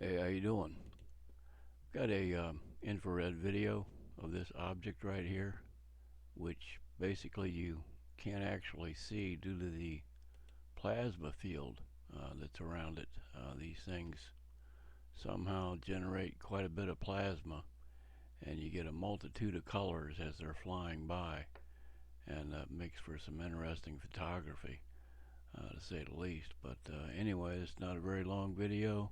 Hey, how you doing? Got a infrared video of this object right here, which basically you can't actually see due to the plasma field that's around it. These things somehow generate quite a bit of plasma, and you get a multitude of colors as they're flying by, and makes for some interesting photography, to say the least. But anyway, it's not a very long video.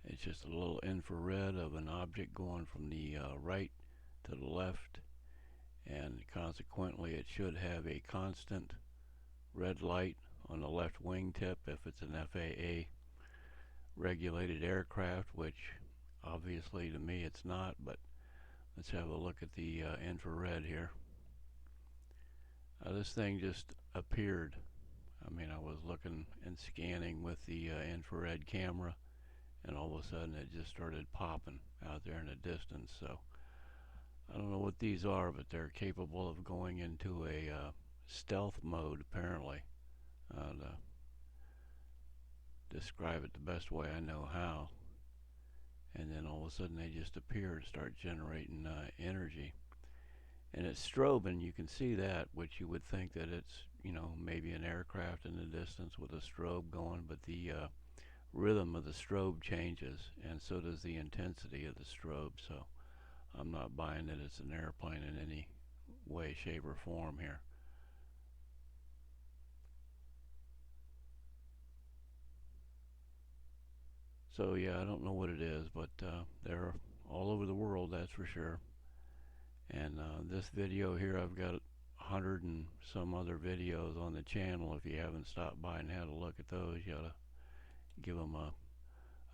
It's just a little infrared of an object going from the right to the left, and consequently it should have a constant red light on the left wingtip if it's an FAA regulated aircraft, which obviously to me it's not. But let's have a look at the infrared here. This thing just appeared. I mean, I was looking and scanning with the infrared camera, and all of a sudden it just started popping out there in the distance. So I don't know what these are, but they're capable of going into a stealth mode, apparently, to describe it the best way I know how. And then all of a sudden they just appear and start generating energy. And it's strobing, you can see that, which you would think that it's, maybe an aircraft in the distance with a strobe going, but the rhythm of the strobe changes, and so does the intensity of the strobe. So I'm not buying that it's an airplane in any way, shape, or form here. So yeah, I don't know what it is, but they're all over the world, that's for sure. And this video here, I've got 100 and some other videos on the channel. If you haven't stopped by and had a look at those, you ought to give them a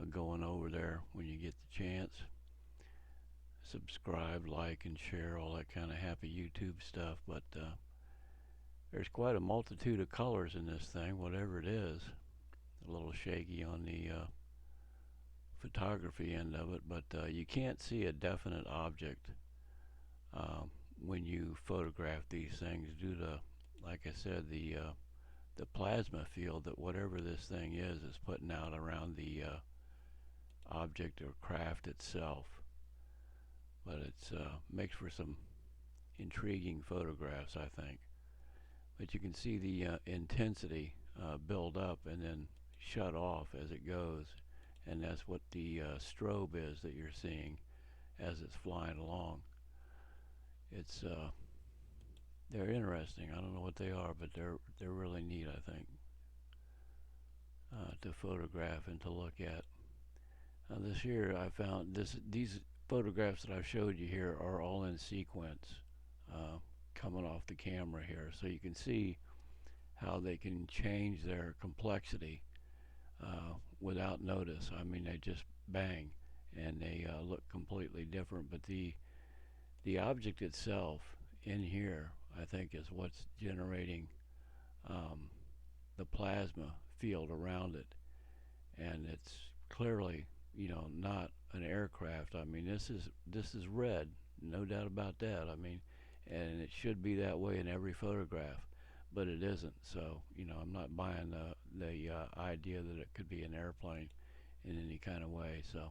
going over there when you get the chance. Subscribe, like, and share, all that kind of happy YouTube stuff. But there's quite a multitude of colors in this thing, whatever it is. A little shaky on the photography end of it, but you can't see a definite object when you photograph these things due to, like I said, the plasma field that whatever this thing is putting out around the object or craft itself. But it makes for some intriguing photographs, I think. But you can see the intensity build up and then shut off as it goes, and that's what the strobe is that you're seeing as it's flying along. It's they're interesting. I don't know what they are, but they're really neat, I think, to photograph and to look at. This here, I found these photographs that I've showed you here are all in sequence, coming off the camera here, so you can see how they can change their complexity without notice. I mean, they just bang, and they look completely different. But the object itself in here, I think, is what's generating the plasma field around it, and it's clearly, not an aircraft. I mean, this is red, no doubt about that. I mean, and it should be that way in every photograph, but it isn't. So I'm not buying the idea that it could be an airplane in any kind of way. So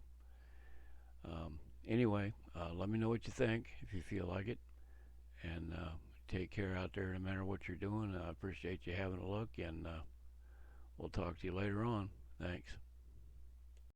anyway, let me know what you think if you feel like it, and take care out there no matter what you're doing. I appreciate you having a look, and we'll talk to you later on. Thanks.